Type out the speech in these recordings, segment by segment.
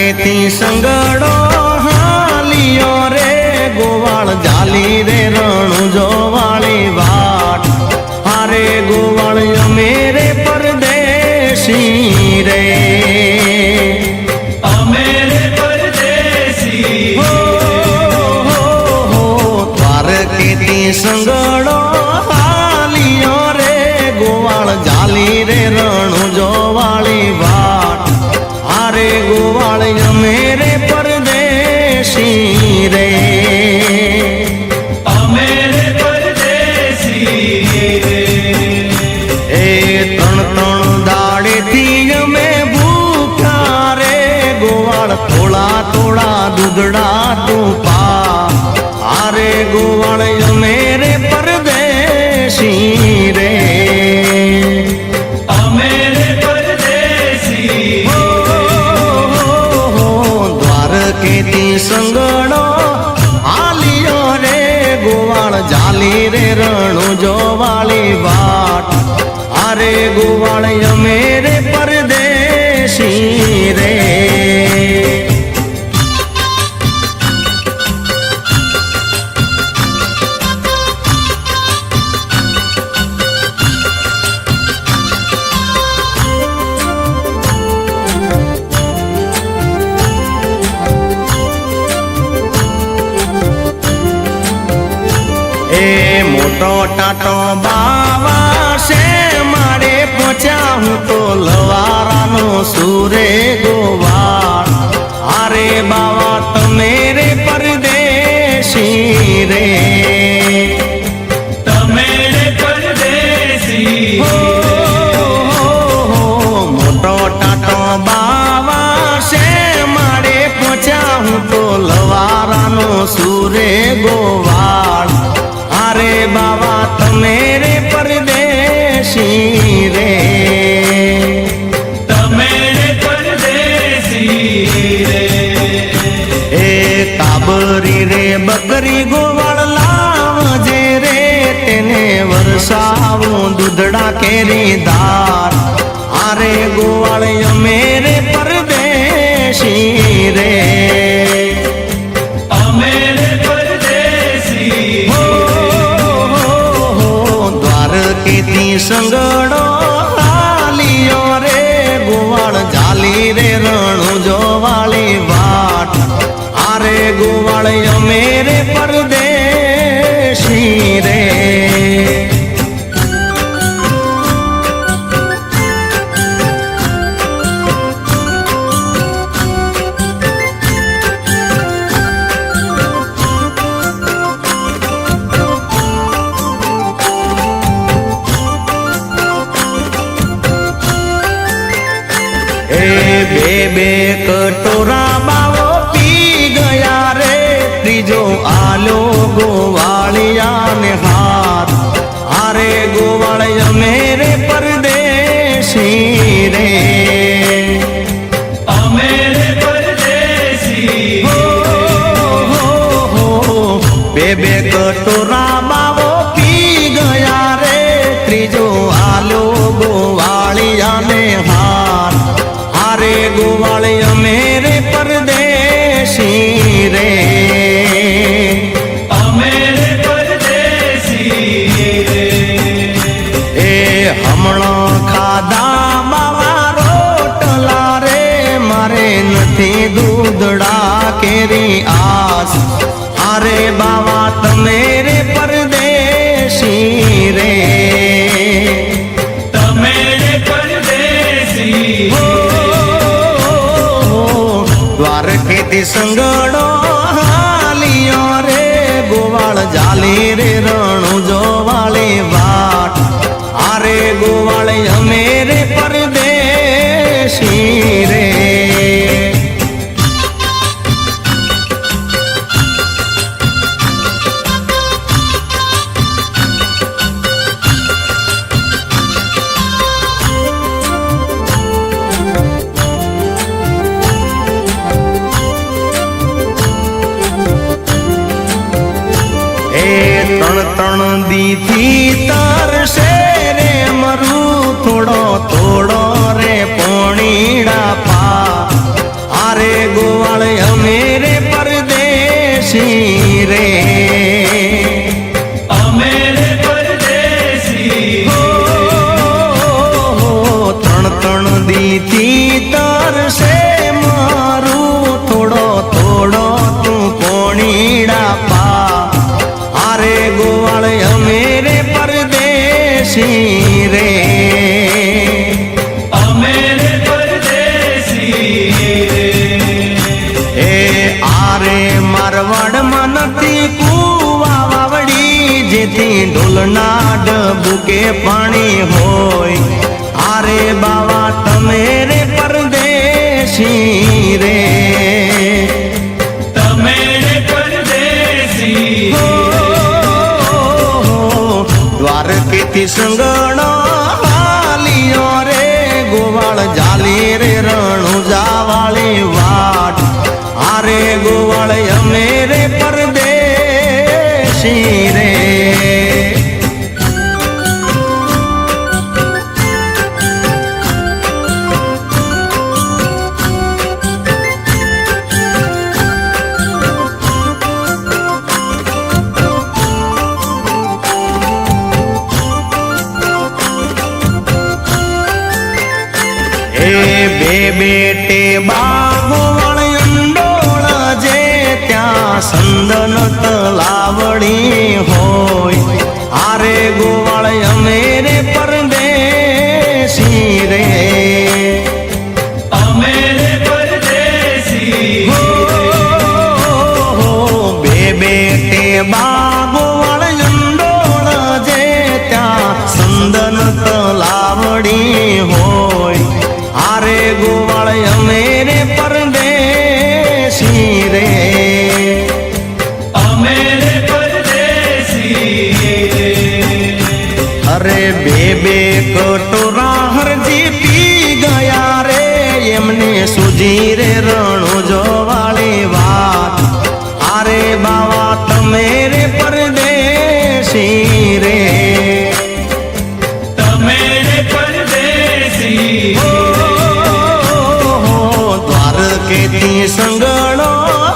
કેથી સંગડો હાલિયો રે ગોવાળ જાલી રે રણું જોવાળી વાટ હારે ગોવાળ અમે રે પરદેશી રે અમે રે પરદેશી કેથી સંગડો હાલિયો રે ગોવાળ જાલી રે રણું જોવાળી વાટ હારે ગોવાળ અમે રે પરદેશી રે અમે રે પરદેશી રે એ ત્રણ દાડેથી અમે ભૂખ્યા રે ગોવાળ થોડા થોડા દૂધડા તું પા હારે ગોવાળ અમે રે પરદેશી રે અમે રે પરદેશી દ્વારકેથી સંગડો હાલિયો રે ગોવાળ જાલી રે રણું જોવાળી વાટ હારે ગોવાળ અમે રે પરદેશી રે મોટો ટાટો બાવા છે મારે પહોંચ્યા હું તો લવારાનો સુરે ગોવાળ હારે બાવા તમે રે પરદેશી રે તમે રે પરદેશી મોટો ટાટો બાવા છે મારે પહોંચ્યા હું તો લવારાનો સુરે ગોવાળ હારે બાવા તમે રે પરદેશી રે તમે રે પરદેશી રે એ કાબરી રે બકરી ગોવાળ લાવજે રે તેને વરસાવું દૂધડા કેરી ધાર હારે ગોવાળ અમે રે પરદેશી રે અમે રે પરદેશી કેથી સંગડો હાલિયો રે ગોવાળ જાલી રે રણું જોવાળી વાટ હારે ગોવાળ અમે રે પરદેશી રે બે કટોરા બાવો પી ગયા રે ત્રીજો આલો ગોવાળિયા ને હાથ હારે ગોવાળ અમે રે પરદેશી રે અમે રે પરદેશી બે કટોરા બાવો પી ગયા રે ત્રીજો આલો ગોવાળિયા ને હાથ હારે ગોવાળ અમે રે પરદેશી રે અમે રે પરદેશી રે એ હમણાં ખાધા બાવા રોટલા રે મારે નથી દૂધડા કેરી આસ હારે બાવા તમે રે પરદેશી રે તમે રે પરદેશી દ્વારકેથી સંગડો હાલિયો રે ગોવાળ જાલી રે રણું જોવાળી વાટ હારે ગોવાળ અમે રે પરદેશી રે ત્રણ દીથી તરસે રે મરું થોડો થોડો રે પોણીડા પા આરે ગો ઢોલના ડબુકે પાણી હોય આરે બાવા તમે રે પરદેશી રે તમે રે પરદેશી દ્વારકેથી સંગણો હાલિયો રે ગોવાળ જાલી રે રણુજા વાળી વાટ આરે ગોવાળ અમે રે પરદેશી રે બે બેટે બાગો વળયંડોળ જે ત્યાં સંદન તલાવડી હોય આરે ગોવાળ અમે રે પરદેશી રે અમે રે પરદેશી બે બેટે બાગો વળયંડોળ જે ત્યાં સંદન તલાવડી હોય આરે ગોવાળ અમે રે પરદેશી રે અમે રે પરદેશી અરે બે બે કટોરા હરજી પી ગયા રે એમને સુજી રે રણુજો વાળી વાત આરે બાવા તમે રે પરદેશી રે તમે રે પરદેશી દ્વારકેથી સંગણો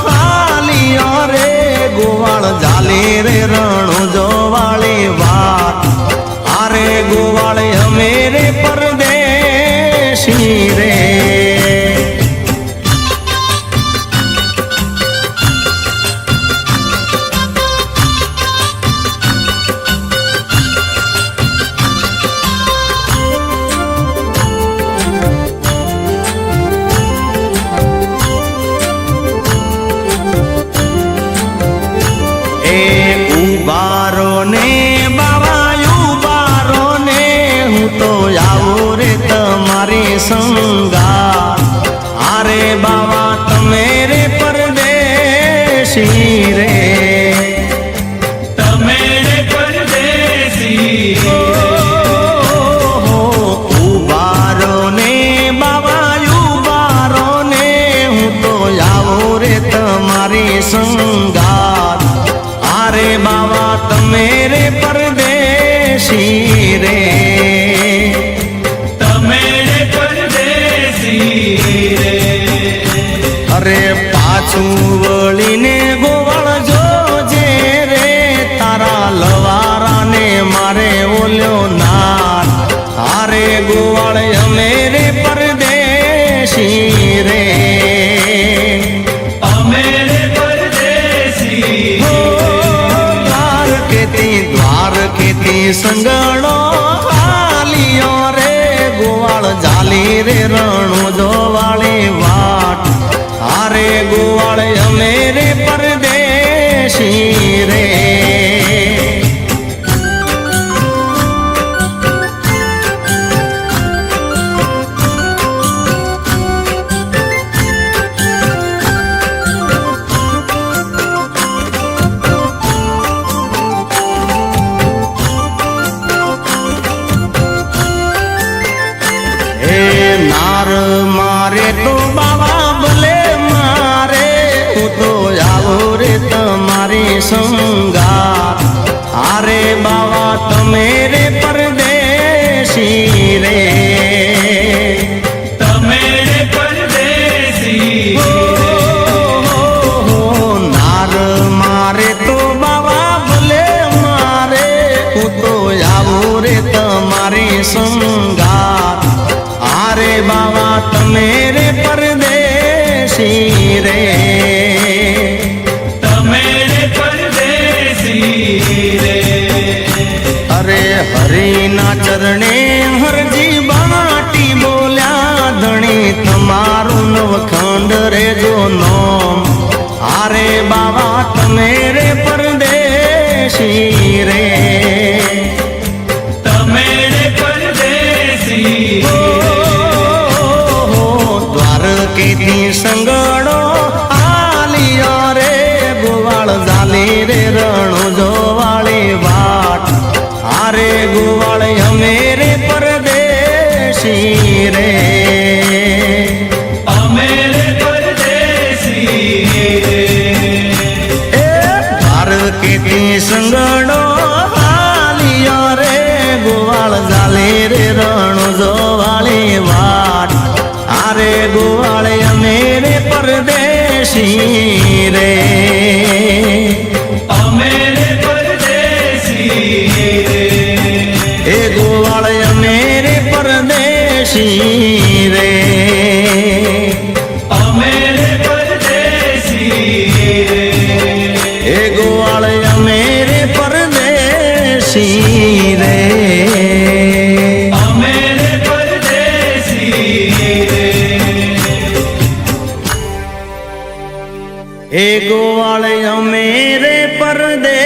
હાલિયો રે ગોવાળ જાલી રે રણુજો વાળી વાત આરે ગોવાળ અમે રે પરદેશી રે ઉબારો ને બાવાયું બારો ને હું તો આવું રે તમારી સંગાત આરે બાવા તમે રે પરદેશી રે તમે રે પરદેશી ઉબારો ને બાવાયું બારો ને હું તો આવું રે તમારી સંગાત આરે બાવા તમે રે પરદેશી રે તમે રે પરદેશી રે અરે પાછું વળીને ગોવાળ જોજે રે તારા લવારાને મારે ઓલ્યો નાર આરે ગોવાળ અમે રે પરદેશી રે અમે રે પરદેશી દ્વારકેથી સંગણો હાલિયો રે ગોવાળ જાલી રે રણુજો વાળી વાટ આરે ગોવાળ અમે રે પરદેશી રે નાર મારે તો બાવા ભલે મારે હું તો આવું રે તમારી સંગાત આરે બાવા તમે રે પરદેશી રે તમે રે પરદેશી નાર મારે તો બાવા ભલે મારે હું તો આવું રે તમારી સંગાત આરે બાવા તમે રે પરદેશી રે તમે રે પરદેશી રે અરે હરિના ચરણે હરજી બાટી બોલ્યા ધણી તમારું નવખંડ રે જો નોમ આરે બાવા તમે રે પરદેશી રે અરે ગોવાળ અમે રે પરદેશી રે અમે રે પરદેશી એ ભાર કેતી સંગડો હાલિયો રે ગોવાળ જાલે રે રણો જોવાળી વાટ આરે ગોવાળ અમે રે પરદેશી રે અમે રે પરદેશી એ ગોવાળ અમે રે પરદેશી રે અમે રે પરદેશી એ ગોવાળ અમે રે પરદેશી રે અમે રે પરદેશી એ ગોવાળ અમે રે પરદેશી